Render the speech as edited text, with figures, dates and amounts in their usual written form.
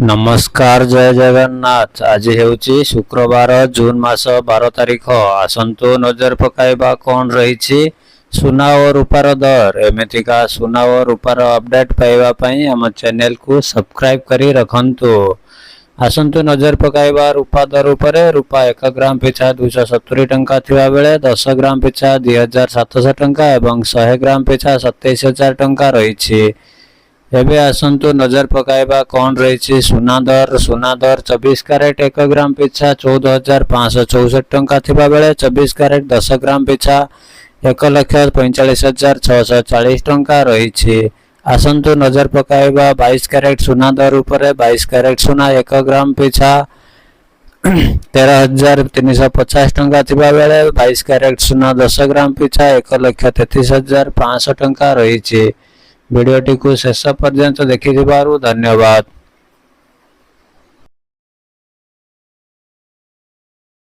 नमस्कार जय जगन्नाथ। आज हेउची शुक्रवार जून मास 12 तारीख। आसंतु नजर पकाइबा कौन रही सुना और रूपार दर। एमतिका सुना और रूपार अपडेट पाइबा पई हम चैनल को सब्सक्राइब करी रखंतु। आसंतु नजर पकाइबा रूपा दर उपरे। रूपा 1 ग्राम पिछा 270 टंका थिबा बेले 10 ग्राम पिछा 2700 टंका एवं 100 ग्राम पिछा 27000 टंका रही। एबे आसंतु नजर पकाइबा कौन रही सुना दर। सुना दर 24 कैरेट 1 ग्राम पिछा 14564 टंका थिबा बेले 24 कैरेट 10 ग्राम पिछा 1,45,640 टंका रही। आसंतु नजर पकाइबा 22 कैरेट सुना दर उपरे। 22 कैरेट सुना 1 ग्राम पिछा 13,350 टंका थिबा बेले 22 कैरेट सुना 10 ग्राम पिछा 1,33,500 टंका रही। वीडियोटी को शेष पर्यंत देखि धन्यवाद।